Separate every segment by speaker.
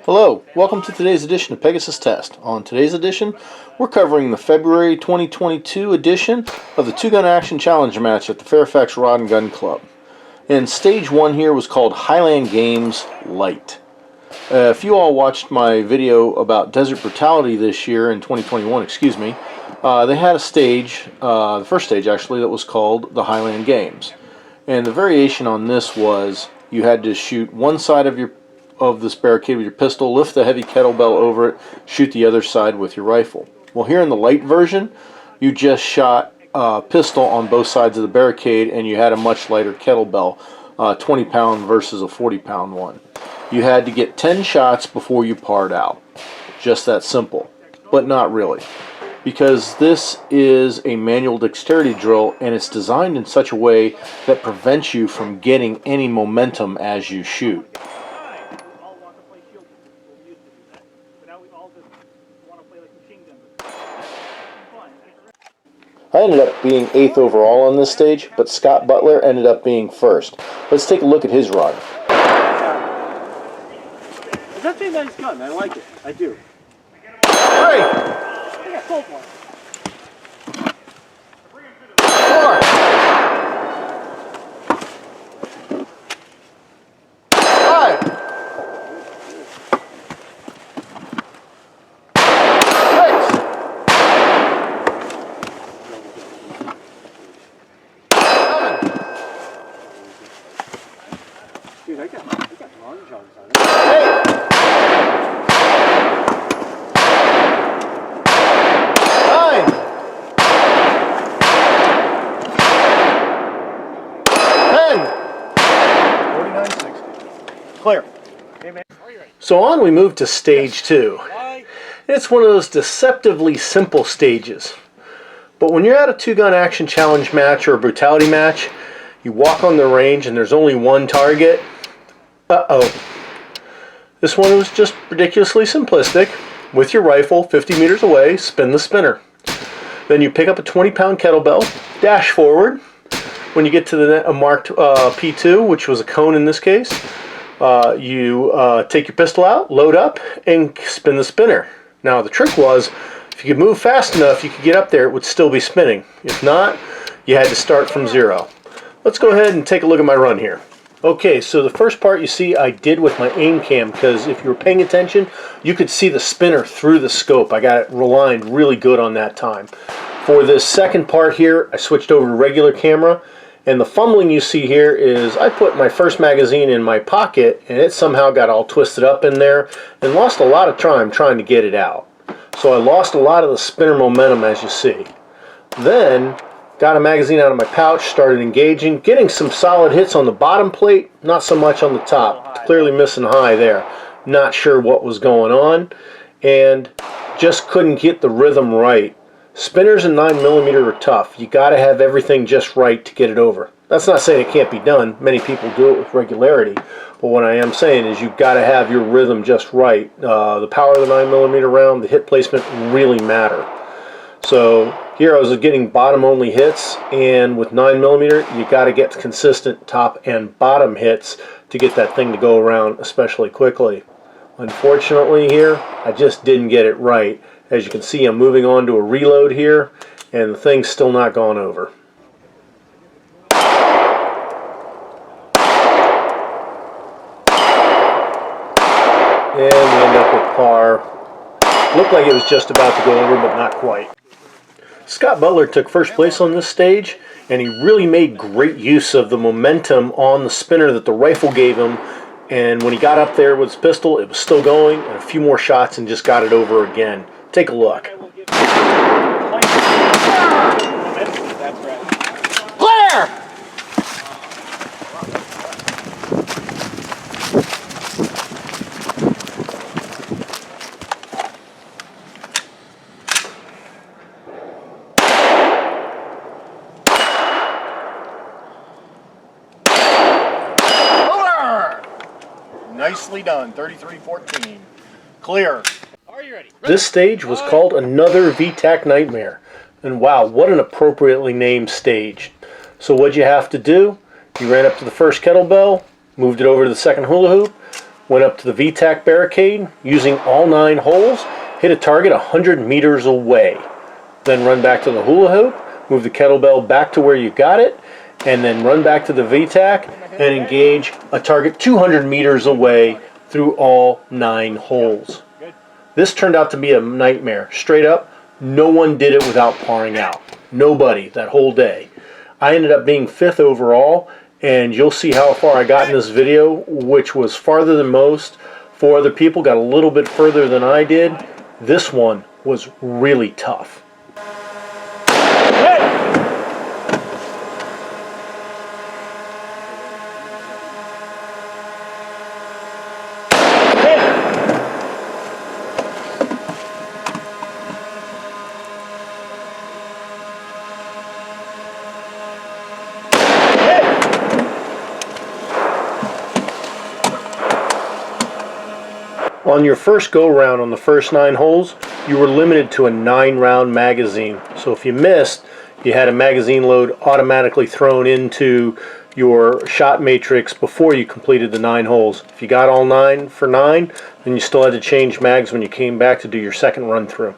Speaker 1: Hello, welcome to today's edition of Pegasus Test. On today's edition, we're covering the February 2022 edition of the Two-Gun Action Challenge match at the Fairfax Rod and Gun Club. And stage one here was called Highland Games Light. If you all watched my video about Desert Brutality this year in 2021, they had a stage, the first stage actually, that was called the Highland Games. And the variation on this was you had to shoot one side of this barricade with your pistol, lift the heavy kettlebell over it, shoot the other side with your rifle. Well, here in the light version, you just shot a pistol on both sides of the barricade and you had a much lighter kettlebell, 20-pound versus a 40-pound one. You had to get 10 shots before you parred out. Just that simple. But not really. Because this is a manual dexterity drill and it's designed in such a way that prevents you from getting any momentum as you shoot. I ended up being 8th overall on this stage, but Scott Butler ended up being 1st. Let's take a look at his rod.
Speaker 2: It's actually a nice gun. I like it. I do.
Speaker 1: Three.
Speaker 2: I got sold one.
Speaker 1: 4. 5. 6. 7.
Speaker 2: Dude, I got long johns on it.
Speaker 1: 8. 9. 10. 49.60. Clear.
Speaker 2: Hey, man. Are you ready?
Speaker 1: So on we move to stage 2. It's one of those deceptively simple stages. But when you're at a two-gun action challenge match or a brutality match, you walk on the range and there's only one target. Uh-oh. This one was just ridiculously simplistic. With your rifle, 50 meters away, spin the spinner. Then you pick up a 20-pound kettlebell, dash forward. When you get to the marked P2, which was a cone in this case, you take your pistol out, load up, and spin the spinner. Now the trick was, if you could move fast enough, you could get up there, it would still be spinning. If not, you had to start from zero. Let's go ahead and take a look at my run here. Okay, so the first part you see I did with my aim cam, because if you were paying attention, you could see the spinner through the scope. I got it aligned really good on that time. For this second part here, I switched over to regular camera, and the fumbling you see here is I put my first magazine in my pocket, and it somehow got all twisted up in there, and lost a lot of time trying to get it out. So I lost a lot of the spinner momentum, as you see. Then got a magazine out of my pouch, started engaging, getting some solid hits on the bottom plate, not so much on the top. Clearly missing high there. Not sure what was going on, and just couldn't get the rhythm right. Spinners in 9mm are tough. You got to have everything just right to get it over. That's not saying it can't be done. Many people do it with regularity. But what I am saying is you've got to have your rhythm just right. The power of the 9mm round, the hit placement really matter. So here I was getting bottom only hits, and with 9mm you got to get consistent top and bottom hits to get that thing to go around especially quickly. Unfortunately here I just didn't get it right. As you can see, I'm moving on to a reload here and the thing's still not gone over. And we end up with par. Looked like it was just about to go over, but not quite. Scott Butler took first place on this stage, and he really made great use of the momentum on the spinner that the rifle gave him. And when he got up there with his pistol, it was still going, and a few more shots and just got it over again. Take a look. Clear! Nicely done, 33-14. Clear.
Speaker 2: Are you ready?
Speaker 1: This stage was called Another VTAC Nightmare. And wow, what an appropriately named stage. So what'd you have to do? You ran up to the first kettlebell, moved it over to the second hula hoop, Went up to the VTAC barricade, using all 9 holes, hit a target 100 meters away. Then run back to the hula hoop, move the kettlebell back to where you got it, and then run back to the VTAC and engage a target 200 meters away through all 9 holes. This turned out to be a nightmare. Straight up, no one did it without parring out. Nobody that whole day. I ended up being 5th overall, and you'll see how far I got in this video, which was farther than most. 4 other people got a little bit further than I did. This one was really tough. On your first go-round on the first 9 holes, you were limited to a 9-round magazine. So if you missed, you had a magazine load automatically thrown into your shot matrix before you completed the 9 holes. If you got all 9 for 9, then you still had to change mags when you came back to do your second run through.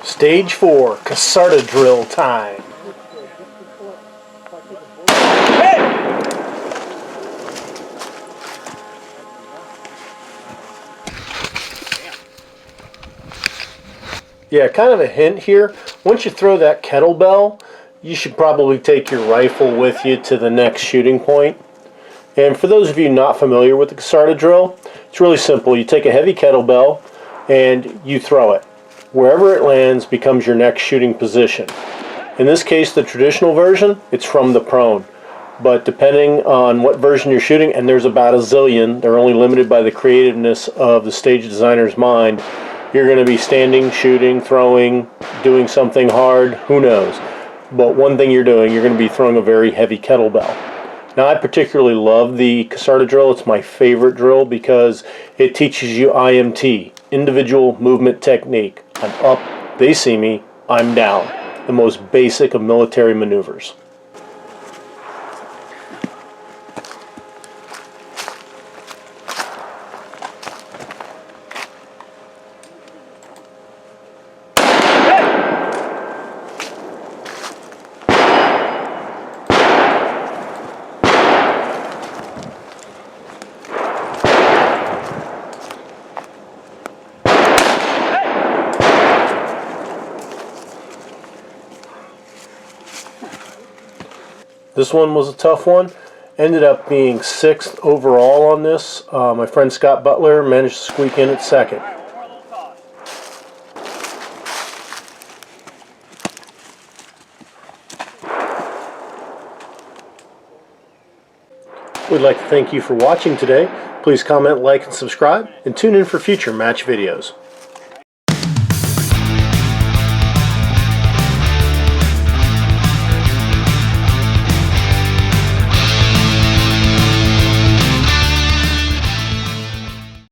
Speaker 1: Stage 4, Casarta drill time. Yeah, kind of a hint here. Once you throw that kettlebell, you should probably take your rifle with you to the next shooting point. And for those of you not familiar with the Casarta drill, it's really simple. You take a heavy kettlebell and you throw it. Wherever it lands becomes your next shooting position. In this case, the traditional version, it's from the prone. But depending on what version you're shooting, and there's about a zillion, they're only limited by the creativeness of the stage designer's mind, you're going to be standing, shooting, throwing, doing something hard, who knows. But one thing you're doing, you're going to be throwing a very heavy kettlebell. Now, I particularly love the Casarta drill. It's my favorite drill because it teaches you IMT, individual movement technique. I'm up, they see me, I'm down. The most basic of military maneuvers. This one was a tough one. Ended up being 6th overall on this. My friend Scott Butler managed to squeak in at 2nd. We'd like to thank you for watching today. Please comment, like, and subscribe, and tune in for future match videos.